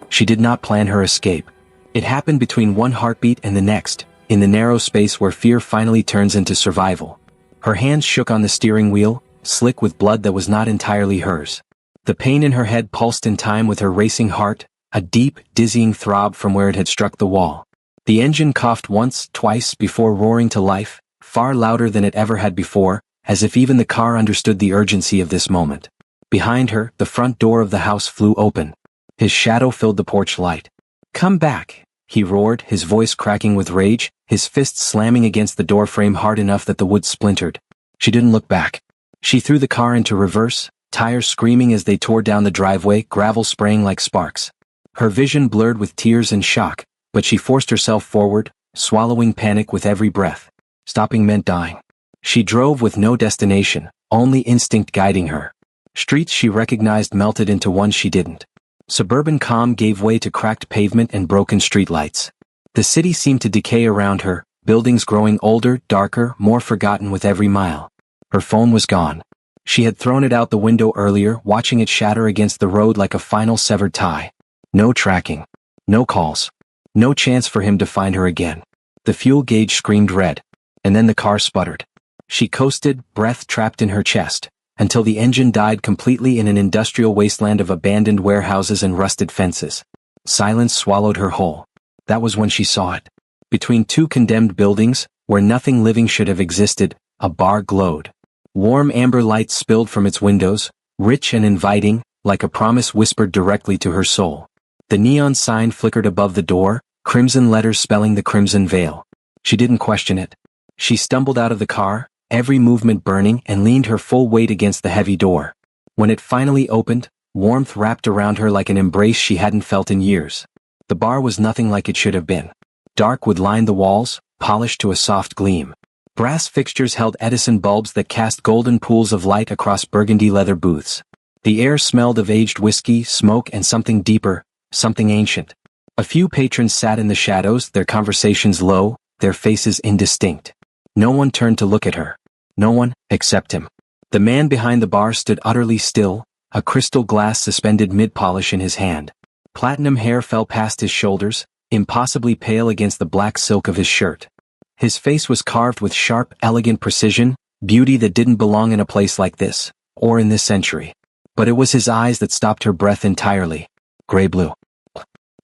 She did not plan her escape. It happened between one heartbeat and the next, in the narrow space where fear finally turns into survival. Her hands shook on the steering wheel, slick with blood that was not entirely hers. The pain in her head pulsed in time with her racing heart, a deep, dizzying throb from where it had struck the wall. The engine coughed once, twice before roaring to life, far louder than it ever had before, as if even the car understood the urgency of this moment. Behind her, the front door of the house flew open. His shadow filled the porch light. "Come back," he roared, his voice cracking with rage, his fists slamming against the doorframe hard enough that the wood splintered. She didn't look back. She threw the car into reverse, tires screaming as they tore down the driveway, gravel spraying like sparks. Her vision blurred with tears and shock, but she forced herself forward, swallowing panic with every breath. Stopping meant dying. She drove with no destination, only instinct guiding her. Streets she recognized melted into ones she didn't. Suburban calm gave way to cracked pavement and broken streetlights. The city seemed to decay around her, buildings growing older, darker, more forgotten with every mile. Her phone was gone. She had thrown it out the window earlier, watching it shatter against the road like a final severed tie. No tracking. No calls. No chance for him to find her again. The fuel gauge screamed red. And then the car sputtered. She coasted, breath trapped in her chest, until the engine died completely in an industrial wasteland of abandoned warehouses and rusted fences. Silence swallowed her whole. That was when she saw it. Between two condemned buildings, where nothing living should have existed, a bar glowed. Warm amber light spilled from its windows, rich and inviting, like a promise whispered directly to her soul. The neon sign flickered above the door, crimson letters spelling the Crimson Veil. She didn't question it. She stumbled out of the car, every movement burning, and leaned her full weight against the heavy door. When it finally opened, warmth wrapped around her like an embrace she hadn't felt in years. The bar was nothing like it should have been. Dark wood lined the walls, polished to a soft gleam. Brass fixtures held Edison bulbs that cast golden pools of light across burgundy leather booths. The air smelled of aged whiskey, smoke, and something deeper, something ancient. A few patrons sat in the shadows, their conversations low, their faces indistinct. No one turned to look at her. No one, except him. The man behind the bar stood utterly still, a crystal glass suspended mid-polish in his hand. Platinum hair fell past his shoulders, impossibly pale against the black silk of his shirt. His face was carved with sharp, elegant precision, beauty that didn't belong in a place like this, or in this century. But it was his eyes that stopped her breath entirely. Gray-blue.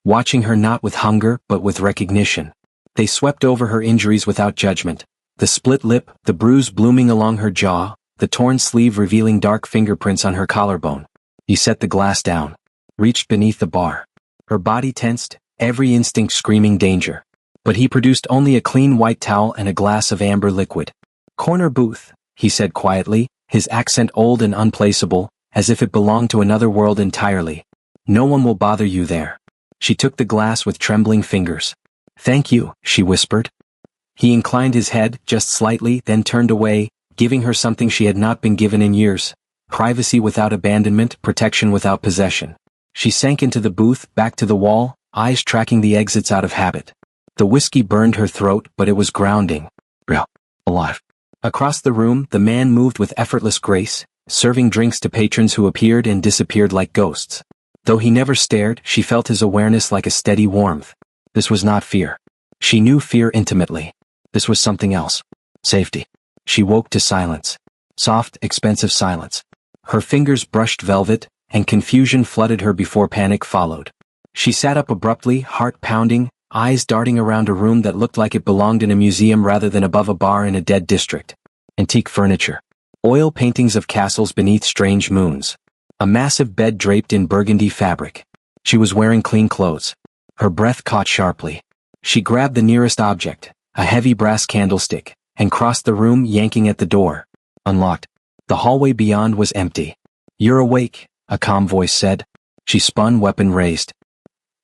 Watching her not with hunger, but with recognition. They swept over her injuries without judgment. The split lip, the bruise blooming along her jaw, the torn sleeve revealing dark fingerprints on her collarbone. He set the glass down. Reached beneath the bar. Her body tensed, every instinct screaming danger. But he produced only a clean white towel and a glass of amber liquid. "Corner booth," he said quietly, his accent old and unplaceable, as if it belonged to another world entirely. "No one will bother you there." She took the glass with trembling fingers. "Thank you," she whispered. He inclined his head, just slightly, then turned away, giving her something she had not been given in years. Privacy without abandonment, protection without possession. She sank into the booth, back to the wall, eyes tracking the exits out of habit. The whiskey burned her throat, but it was grounding. Real. Alive. Across the room, the man moved with effortless grace, serving drinks to patrons who appeared and disappeared like ghosts. Though he never stared, she felt his awareness like a steady warmth. This was not fear. She knew fear intimately. This was something else. Safety. She woke to silence. Soft, expensive silence. Her fingers brushed velvet, and confusion flooded her before panic followed. She sat up abruptly, heart pounding, eyes darting around a room that looked like it belonged in a museum rather than above a bar in a dead district. Antique furniture. Oil paintings of castles beneath strange moons. A massive bed draped in burgundy fabric. She was wearing clean clothes. Her breath caught sharply. She grabbed the nearest object, a heavy brass candlestick, and crossed the room, yanking at the door. Unlocked. The hallway beyond was empty. "You're awake," a calm voice said. She spun, weapon raised.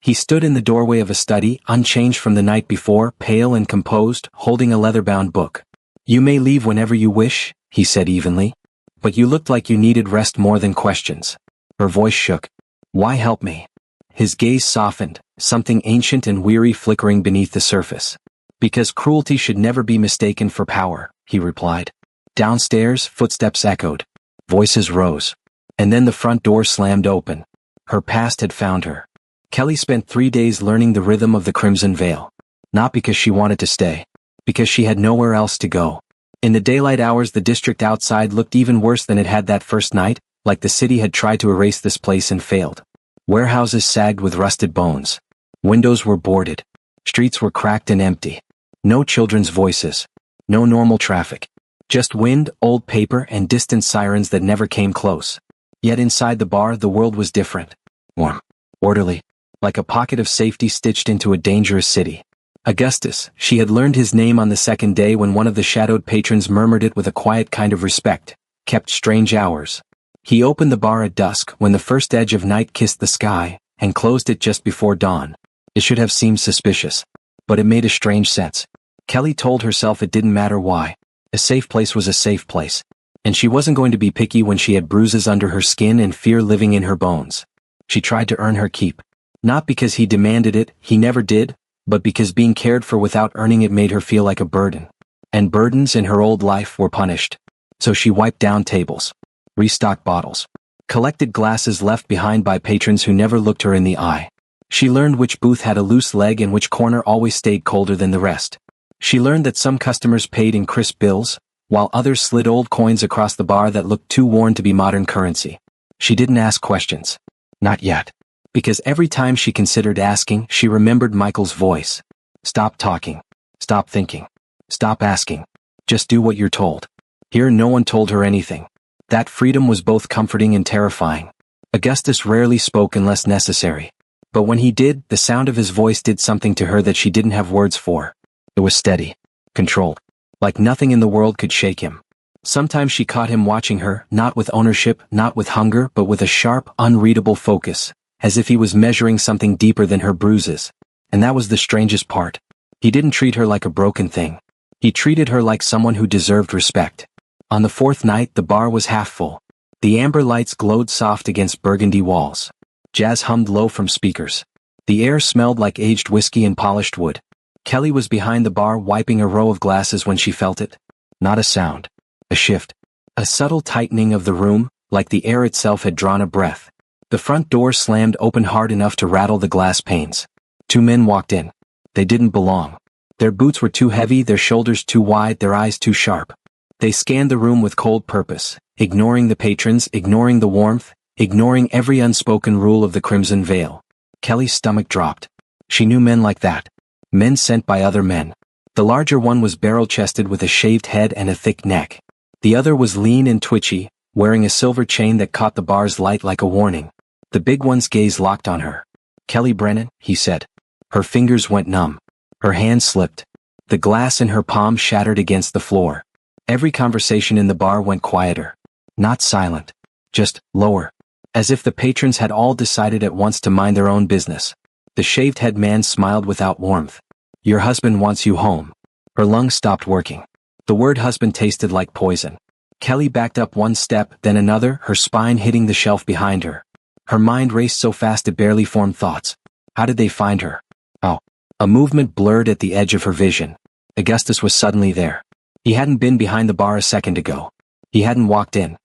He stood in the doorway of a study, unchanged from the night before, pale and composed, holding a leather-bound book. "You may leave whenever you wish," he said evenly. "But you looked like you needed rest more than questions." Her voice shook. "Why help me?" His gaze softened, something ancient and weary flickering beneath the surface. "Because cruelty should never be mistaken for power," he replied. Downstairs, footsteps echoed. Voices rose. And then the front door slammed open. Her past had found her. Kelly spent 3 days learning the rhythm of the Crimson Veil. Not because she wanted to stay. Because she had nowhere else to go. In the daylight hours, the district outside looked even worse than it had that first night, like the city had tried to erase this place and failed. Warehouses sagged with rusted bones. Windows were boarded. Streets were cracked and empty. No children's voices. No normal traffic. Just wind, old paper, and distant sirens that never came close. Yet inside the bar, the world was different. Warm. Orderly. Like a pocket of safety stitched into a dangerous city. Augustus, she had learned his name on the second day when one of the shadowed patrons murmured it with a quiet kind of respect, kept strange hours. He opened the bar at dusk when the first edge of night kissed the sky, and closed it just before dawn. It should have seemed suspicious. But it made a strange sense. Kelly told herself it didn't matter why. A safe place was a safe place. And she wasn't going to be picky when she had bruises under her skin and fear living in her bones. She tried to earn her keep. Not because he demanded it, he never did, but because being cared for without earning it made her feel like a burden. And burdens in her old life were punished. So she wiped down tables. Restocked bottles. Collected glasses left behind by patrons who never looked her in the eye. She learned which booth had a loose leg and which corner always stayed colder than the rest. She learned that some customers paid in crisp bills, while others slid old coins across the bar that looked too worn to be modern currency. She didn't ask questions. Not yet. Because every time she considered asking, she remembered Michael's voice. Stop talking. Stop thinking. Stop asking. Just do what you're told. Here no one told her anything. That freedom was both comforting and terrifying. Augustus rarely spoke unless necessary. But when he did, the sound of his voice did something to her that she didn't have words for. It was steady. Controlled. Like nothing in the world could shake him. Sometimes she caught him watching her, not with ownership, not with hunger, but with a sharp, unreadable focus. As if he was measuring something deeper than her bruises. And that was the strangest part. He didn't treat her like a broken thing. He treated her like someone who deserved respect. On the fourth night, the bar was half full. The amber lights glowed soft against burgundy walls. Jazz hummed low from speakers. The air smelled like aged whiskey and polished wood. Kelly was behind the bar wiping a row of glasses when she felt it. Not a sound. A shift. A subtle tightening of the room, like the air itself had drawn a breath. The front door slammed open hard enough to rattle the glass panes. 2 men walked in. They didn't belong. Their boots were too heavy, their shoulders too wide, their eyes too sharp. They scanned the room with cold purpose, ignoring the patrons, ignoring the warmth, ignoring every unspoken rule of the Crimson Veil. Kelly's stomach dropped. She knew men like that. Men sent by other men. The larger one was barrel-chested with a shaved head and a thick neck. The other was lean and twitchy, wearing a silver chain that caught the bar's light like a warning. The big one's gaze locked on her. Kelly Brennan, he said. Her fingers went numb. Her hand slipped. The glass in her palm shattered against the floor. Every conversation in the bar went quieter. Not silent. Just lower. As if the patrons had all decided at once to mind their own business. The shaved-head man smiled without warmth. Your husband wants you home. Her lungs stopped working. The word husband tasted like poison. Kelly backed up one step, then another, her spine hitting the shelf behind her. Her mind raced so fast it barely formed thoughts. How did they find her? Oh. A movement blurred at the edge of her vision. Augustus was suddenly there. He hadn't been behind the bar a second ago. He hadn't walked in.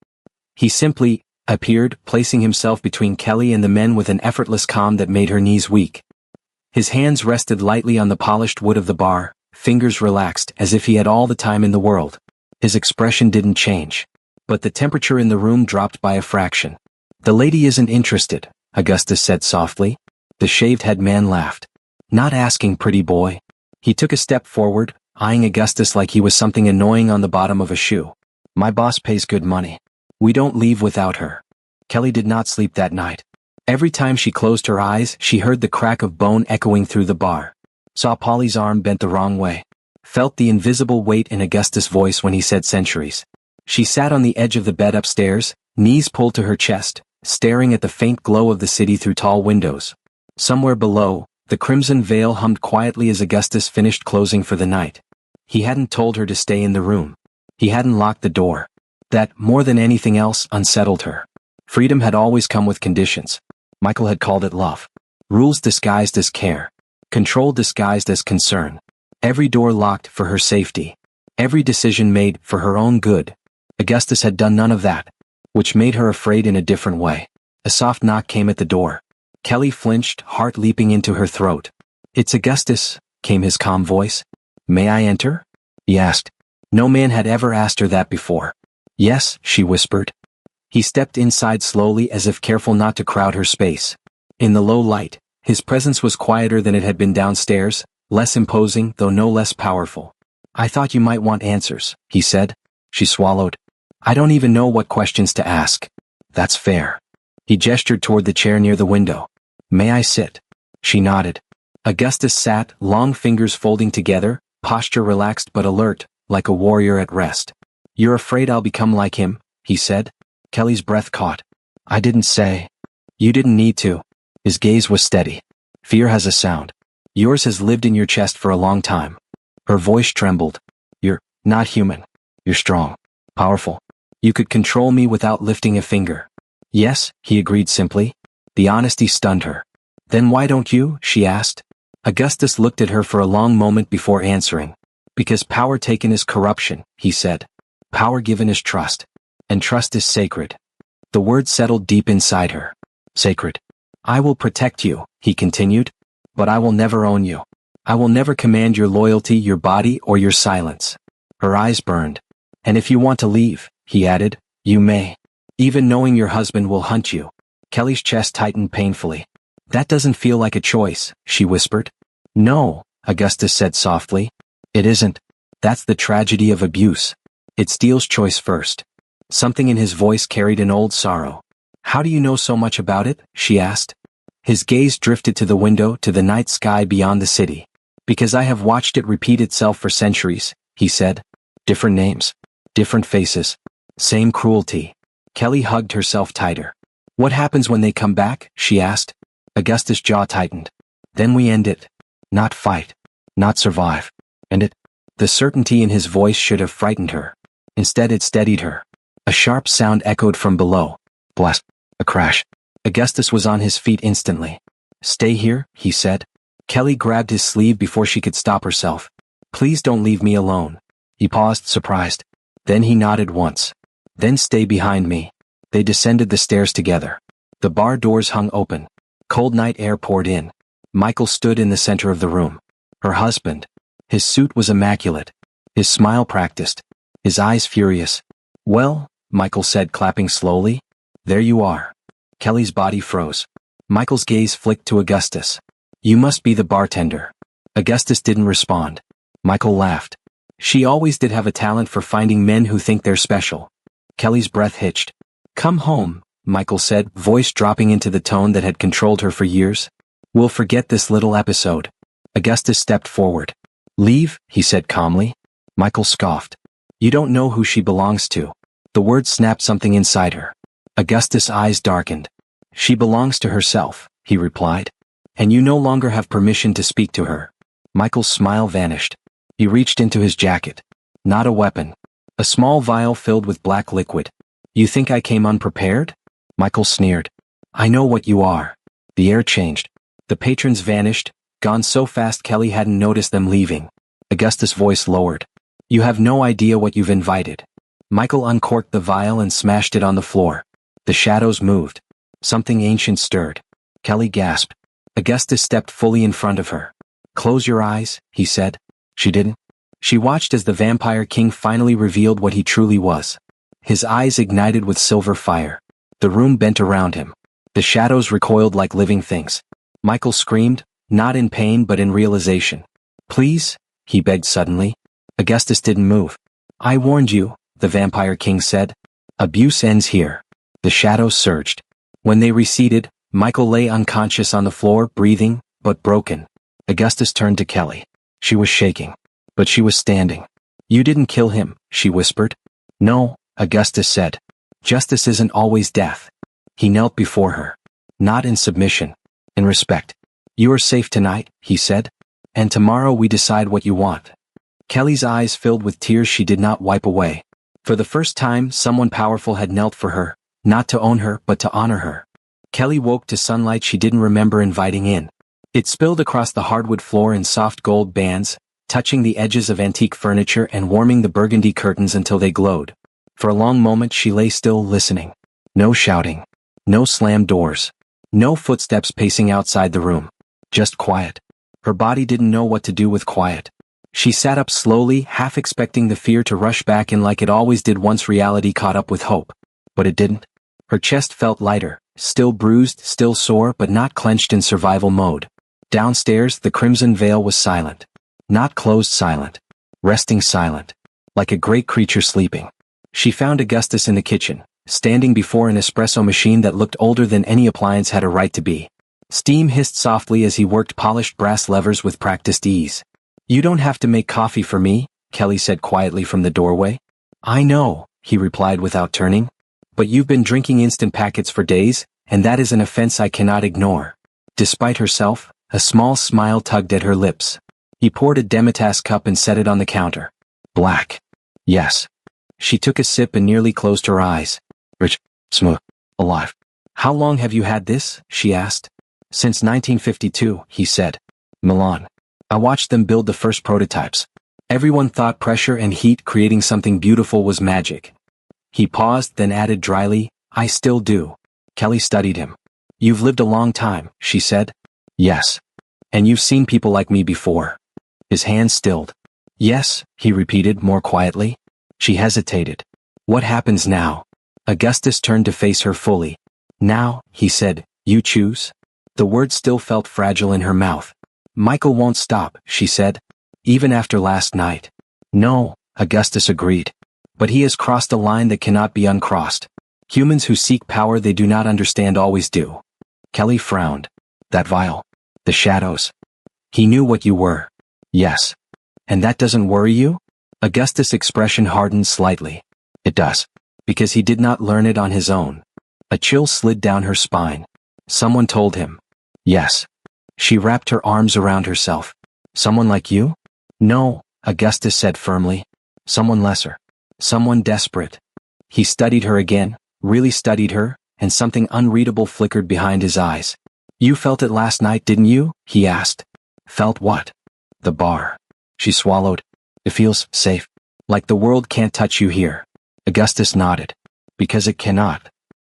He simply appeared, placing himself between Kelly and the men with an effortless calm that made her knees weak. His hands rested lightly on the polished wood of the bar, fingers relaxed as if he had all the time in the world. His expression didn't change. But the temperature in the room dropped by a fraction. The lady isn't interested, Augustus said softly. The shaved-head man laughed. Not asking, pretty boy. He took a step forward, eyeing Augustus like he was something annoying on the bottom of a shoe. My boss pays good money. We don't leave without her. Kelly did not sleep that night. Every time she closed her eyes, she heard the crack of bone echoing through the bar. Saw Polly's arm bent the wrong way. Felt the invisible weight in Augustus' voice when he said centuries. She sat on the edge of the bed upstairs, knees pulled to her chest, staring at the faint glow of the city through tall windows. Somewhere below, the Crimson Veil hummed quietly as Augustus finished closing for the night. He hadn't told her to stay in the room. He hadn't locked the door. That, more than anything else, unsettled her. Freedom had always come with conditions. Michael had called it love. Rules disguised as care. Control disguised as concern. Every door locked for her safety. Every decision made for her own good. Augustus had done none of that, which made her afraid in a different way. A soft knock came at the door. Kelly flinched, heart leaping into her throat. "It's Augustus," came his calm voice. "May I enter?" he asked. No man had ever asked her that before. "Yes," she whispered. He stepped inside slowly as if careful not to crowd her space. In the low light, his presence was quieter than it had been downstairs, less imposing though no less powerful. "I thought you might want answers," he said. She swallowed. "I don't even know what questions to ask." "That's fair." He gestured toward the chair near the window. "May I sit?" She nodded. Augustus sat, long fingers folding together, posture relaxed but alert, like a warrior at rest. "You're afraid I'll become like him?" he said. Kelly's breath caught. "I didn't say." "You didn't need to." His gaze was steady. "Fear has a sound. Yours has lived in your chest for a long time." Her voice trembled. "You're not human. You're strong. Powerful. You could control me without lifting a finger." "Yes," he agreed simply. The honesty stunned her. "Then why don't you?" she asked. Augustus looked at her for a long moment before answering. "Because power taken is corruption," he said. "Power given is trust. And trust is sacred." The word settled deep inside her. Sacred. "I will protect you," he continued. "But I will never own you. I will never command your loyalty, your body, or your silence." Her eyes burned. "And if you want to leave," he added, "you may. Even knowing your husband will hunt you." Kelly's chest tightened painfully. "That doesn't feel like a choice," she whispered. "No," Augustus said softly. "It isn't. That's the tragedy of abuse. It steals choice first." Something in his voice carried an old sorrow. "How do you know so much about it?" she asked. His gaze drifted to the window, to the night sky beyond the city. "Because I have watched it repeat itself for centuries," he said. "Different names. Different faces. Same cruelty." Kelly hugged herself tighter. "What happens when they come back?" she asked. Augustus' jaw tightened. "Then we end it. Not fight. Not survive. And it." The certainty in his voice should have frightened her. Instead it steadied her. A sharp sound echoed from below. Blast. A crash. Augustus was on his feet instantly. "Stay here," he said. Kelly grabbed his sleeve before she could stop herself. "Please don't leave me alone." He paused, surprised. Then he nodded once. "Then stay behind me." They descended the stairs together. The bar doors hung open. Cold night air poured in. Michael stood in the center of the room. Her husband. His suit was immaculate. His smile practiced. His eyes furious. "Well," Michael said, clapping slowly. "There you are." Kelly's body froze. Michael's gaze flicked to Augustus. "You must be the bartender." Augustus didn't respond. Michael laughed. "She always did have a talent for finding men who think they're special." Kelly's breath hitched. "Come home," Michael said, voice dropping into the tone that had controlled her for years. "We'll forget this little episode." Augustus stepped forward. "Leave," he said calmly. Michael scoffed. "You don't know who she belongs to." The word snapped something inside her. Augustus' eyes darkened. "She belongs to herself," he replied. "And you no longer have permission to speak to her." Michael's smile vanished. He reached into his jacket. "Not a weapon. A small vial filled with black liquid. You think I came unprepared?" Michael sneered. "I know what you are." The air changed. The patrons vanished, gone so fast Kelly hadn't noticed them leaving. Augustus' voice lowered. "You have no idea what you've invited." Michael uncorked the vial and smashed it on the floor. The shadows moved. Something ancient stirred. Kelly gasped. Augustus stepped fully in front of her. "Close your eyes," he said. She didn't. She watched as the vampire king finally revealed what he truly was. His eyes ignited with silver fire. The room bent around him. The shadows recoiled like living things. Michael screamed, not in pain but in realization. "Please," he begged suddenly. Augustus didn't move. "I warned you," the vampire king said. "Abuse ends here." The shadows surged. When they receded, Michael lay unconscious on the floor, breathing, but broken. Augustus turned to Kelly. She was shaking. But she was standing. "You didn't kill him," she whispered. "No," Augustus said. "Justice isn't always death." He knelt before her. Not in submission. In respect. "You are safe tonight," he said. "And tomorrow we decide what you want." Kelly's eyes filled with tears she did not wipe away. For the first time, someone powerful had knelt for her, not to own her but to honor her. Kelly woke to sunlight she didn't remember inviting in. It spilled across the hardwood floor in soft gold bands, touching the edges of antique furniture and warming the burgundy curtains until they glowed. For a long moment she lay still, listening. No shouting. No slammed doors. No footsteps pacing outside the room. Just quiet. Her body didn't know what to do with quiet. She sat up slowly, half expecting the fear to rush back in like it always did once reality caught up with hope. But it didn't. Her chest felt lighter, still bruised, still sore, but not clenched in survival mode. Downstairs, the crimson veil was silent. Not closed silent. Resting silent. Like a great creature sleeping. She found Augustus in the kitchen, standing before an espresso machine that looked older than any appliance had a right to be. Steam hissed softly as he worked polished brass levers with practiced ease. "You don't have to make coffee for me," Kelly said quietly from the doorway. "I know," he replied without turning. "But you've been drinking instant packets for days, and that is an offense I cannot ignore." Despite herself, a small smile tugged at her lips. He poured a Demitasse cup and set it on the counter. "Black." "Yes." She took a sip and nearly closed her eyes. "Rich, smooth, alive." "How long have you had this?" she asked. "Since 1952, he said. "Milan. I watched them build the first prototypes. Everyone thought pressure and heat creating something beautiful was magic." He paused, then added dryly, "I still do." Kelly studied him. "You've lived a long time," she said. "Yes. And you've seen people like me before." His hand stilled. "Yes," he repeated more quietly. She hesitated. "What happens now?" Augustus turned to face her fully. "Now," he said, "you choose?" The word still felt fragile in her mouth. "Michael won't stop," she said. "Even after last night." "No," Augustus agreed. "But he has crossed a line that cannot be uncrossed. Humans who seek power they do not understand always do." Kelly frowned. "That vial. The shadows. He knew what you were." "Yes." "And that doesn't worry you?" Augustus' expression hardened slightly. "It does. Because he did not learn it on his own." A chill slid down her spine. "Someone told him." "Yes." She wrapped her arms around herself. "Someone like you?" "No," Augustus said firmly. "Someone lesser. Someone desperate." He studied her again, really studied her, and something unreadable flickered behind his eyes. "You felt it last night, didn't you?" he asked. "Felt what?" "The bar." She swallowed. "It feels safe. Like the world can't touch you here." Augustus nodded. "Because it cannot."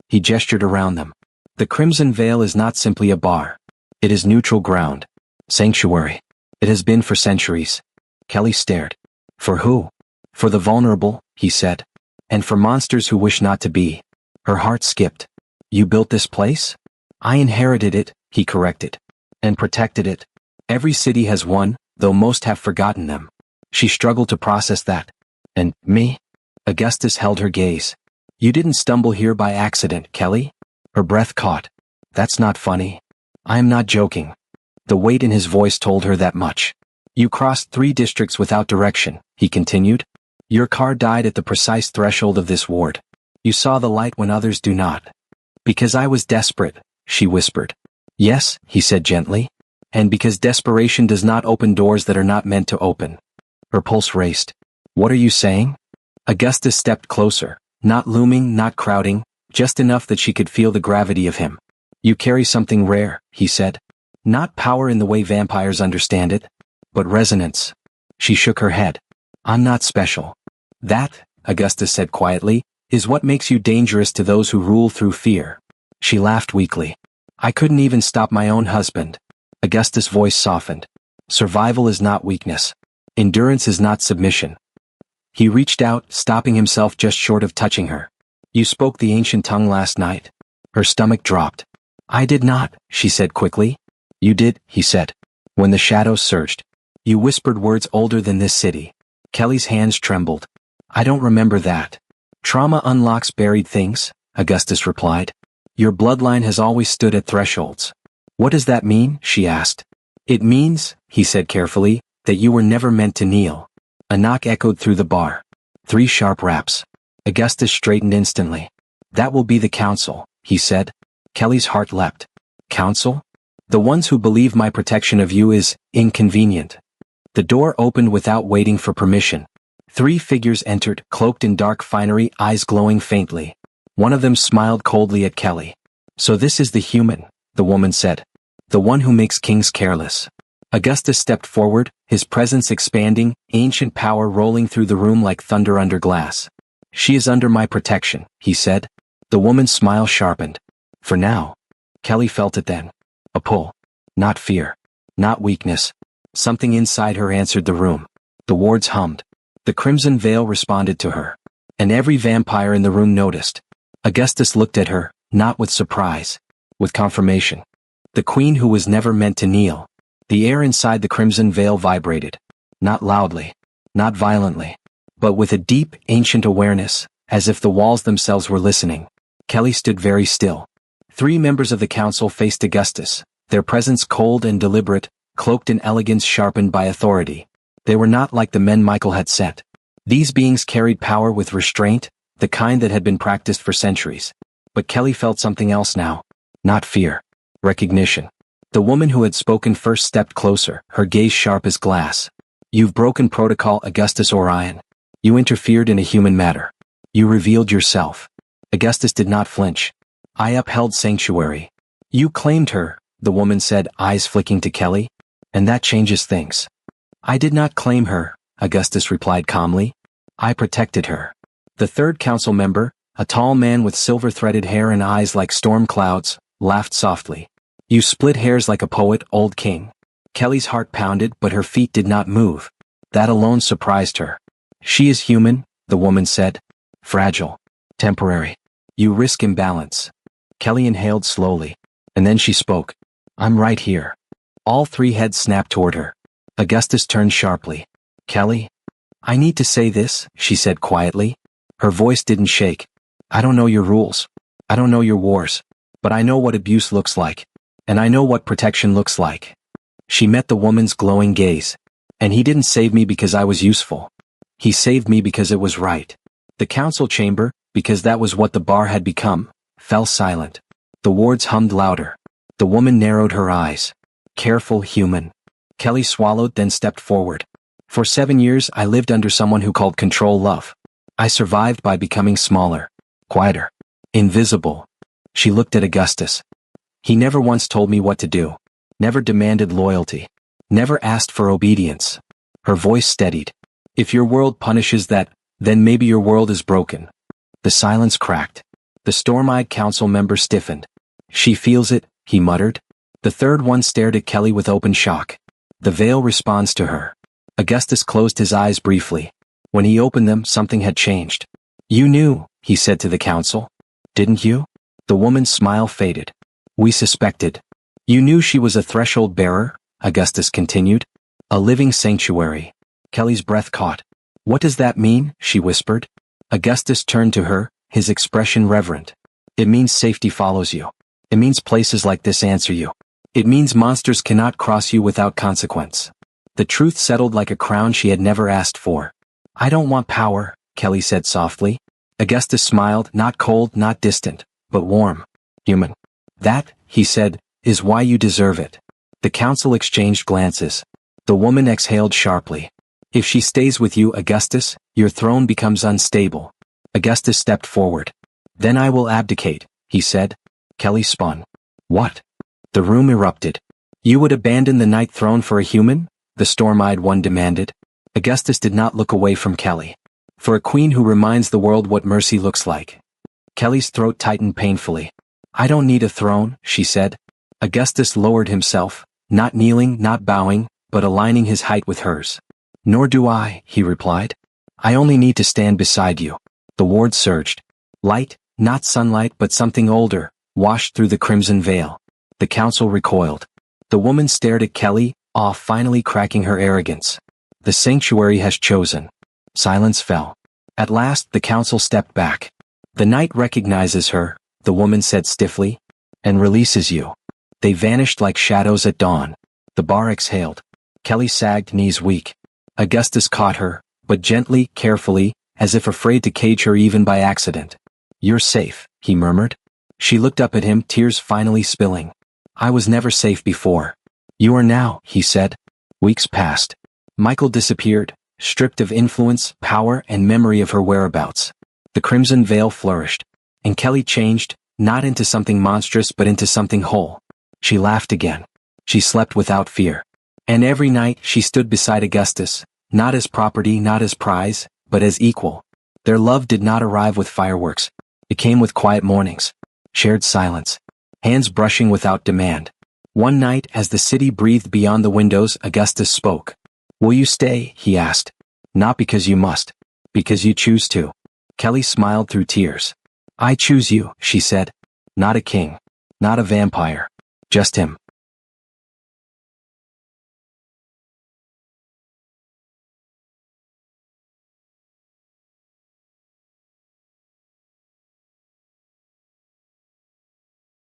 He gestured around them. "The Crimson Veil is not simply a bar. It is neutral ground. Sanctuary. It has been for centuries." Kelly stared. "For who?" "For the vulnerable," he said. "And for monsters who wish not to be." Her heart skipped. "You built this place?" "I inherited it," he corrected. "And protected it. Every city has one, though most have forgotten them." She struggled to process that. "And me?" Augustus held her gaze. "You didn't stumble here by accident, Kelly." Her breath caught. "That's not funny." "I am not joking." The weight in his voice told her that much. "You crossed 3 districts without direction," he continued. "Your car died at the precise threshold of this ward. You saw the light when others do not." "Because I was desperate," she whispered. "Yes," he said gently. "And because desperation does not open doors that are not meant to open." Her pulse raced. "What are you saying?" Augustus stepped closer, not looming, not crowding, just enough that she could feel the gravity of him. "You carry something rare," he said. "Not power in the way vampires understand it, but resonance." She shook her head. "I'm not special." "That," Augustus said quietly, "is what makes you dangerous to those who rule through fear." She laughed weakly. "I couldn't even stop my own husband." Augustus' voice softened. "Survival is not weakness. Endurance is not submission." He reached out, stopping himself just short of touching her. "You spoke the ancient tongue last night." Her stomach dropped. "I did not," she said quickly. "You did," he said. "When the shadows surged. You whispered words older than this city." Kelly's hands trembled. "I don't remember that." "Trauma unlocks buried things," Augustus replied. "Your bloodline has always stood at thresholds." "What does that mean?" she asked. "It means," he said carefully, "that you were never meant to kneel." A knock echoed through the bar. 3 sharp raps. Augustus straightened instantly. "That will be the council," he said. Kelly's heart leapt. "Council? The ones who believe my protection of you is inconvenient." The door opened without waiting for permission. 3 figures entered, cloaked in dark finery, eyes glowing faintly. One of them smiled coldly at Kelly. "So this is the human," the woman said. "The one who makes kings careless." Augustus stepped forward, his presence expanding, ancient power rolling through the room like thunder under glass. "She is under my protection," he said. The woman's smile sharpened. "For now." Kelly felt it then. A pull. Not fear. Not weakness. Something inside her answered the room. The wards hummed. The crimson veil responded to her. And every vampire in the room noticed. Augustus looked at her, not with surprise. With confirmation. The queen who was never meant to kneel. The air inside the crimson veil vibrated. Not loudly. Not violently. But with a deep, ancient awareness, as if the walls themselves were listening. Kelly stood very still. 3 members of the council faced Augustus, their presence cold and deliberate, cloaked in elegance sharpened by authority. They were not like the men Michael had sent. These beings carried power with restraint, the kind that had been practiced for centuries. But Kelly felt something else now. Not fear. Recognition. The woman who had spoken first stepped closer, her gaze sharp as glass. You've broken protocol, Augustus Orion. You interfered in a human matter. You revealed yourself. Augustus did not flinch. I upheld sanctuary. You claimed her, the woman said, eyes flicking to Kelly. And that changes things. I did not claim her, Augustus replied calmly. I protected her. The third council member, a tall man with silver-threaded hair and eyes like storm clouds, laughed softly. You split hairs like a poet, old king. Kelly's heart pounded, but her feet did not move. That alone surprised her. She is human, the woman said. Fragile. Temporary. You risk imbalance. Kelly inhaled slowly. And then she spoke. I'm right here. All 3 heads snapped toward her. Augustus turned sharply. Kelly? I need to say this, she said quietly. Her voice didn't shake. I don't know your rules. I don't know your wars. But I know what abuse looks like. And I know what protection looks like. She met the woman's glowing gaze. And he didn't save me because I was useful. He saved me because it was right. The council chamber, because that was what the bar had become, fell silent. The wards hummed louder. The woman narrowed her eyes. Careful, human. Kelly swallowed, then stepped forward. For 7 years I lived under someone who called control love. I survived by becoming smaller, quieter, invisible. She looked at Augustus. He never once told me what to do. Never demanded loyalty. Never asked for obedience. Her voice steadied. If your world punishes that, then maybe your world is broken. The silence cracked. The storm-eyed council member stiffened. She feels it, he muttered. The third one stared at Kelly with open shock. The veil responds to her. Augustus closed his eyes briefly. When he opened them, something had changed. You knew, he said to the council. Didn't you? The woman's smile faded. We suspected. You knew she was a threshold bearer, Augustus continued. A living sanctuary. Kelly's breath caught. What does that mean? She whispered. Augustus turned to her, his expression reverent. It means safety follows you. It means places like this answer you. It means monsters cannot cross you without consequence. The truth settled like a crown she had never asked for. I don't want power, Kelly said softly. Augustus smiled, not cold, not distant, but warm. Human. That, he said, is why you deserve it. The council exchanged glances. The woman exhaled sharply. If she stays with you, Augustus, your throne becomes unstable. Augustus stepped forward. Then I will abdicate, he said. Kelly spun. What? The room erupted. You would abandon the Night Throne for a human? The storm-eyed one demanded. Augustus did not look away from Kelly. For a queen who reminds the world what mercy looks like. Kelly's throat tightened painfully. I don't need a throne, she said. Augustus lowered himself, not kneeling, not bowing, but aligning his height with hers. Nor do I, he replied. I only need to stand beside you. The ward surged. Light, not sunlight but something older, washed through the crimson veil. The council recoiled. The woman stared at Kelly, awe finally cracking her arrogance. The sanctuary has chosen. Silence fell. At last the council stepped back. The night recognizes her, the woman said stiffly, and releases you. They vanished like shadows at dawn. The bar exhaled. Kelly sagged, knees weak. Augustus caught her, but gently, carefully, as if afraid to cage her even by accident. You're safe, he murmured. She looked up at him, tears finally spilling. I was never safe before. You are now, he said. Weeks passed. Michael disappeared, stripped of influence, power, and memory of her whereabouts. The crimson veil flourished. And Kelly changed, not into something monstrous but into something whole. She laughed again. She slept without fear. And every night she stood beside Augustus, not as property, not as prize, but as equal. Their love did not arrive with fireworks. It came with quiet mornings. Shared silence. hands brushing without demand. One night, as the city breathed beyond the windows, Augustus spoke. "Will you stay?" he asked. "Not because you must. Because you choose to." Kelly smiled through tears. "I choose you," she said. "Not a king. Not a vampire. Just him."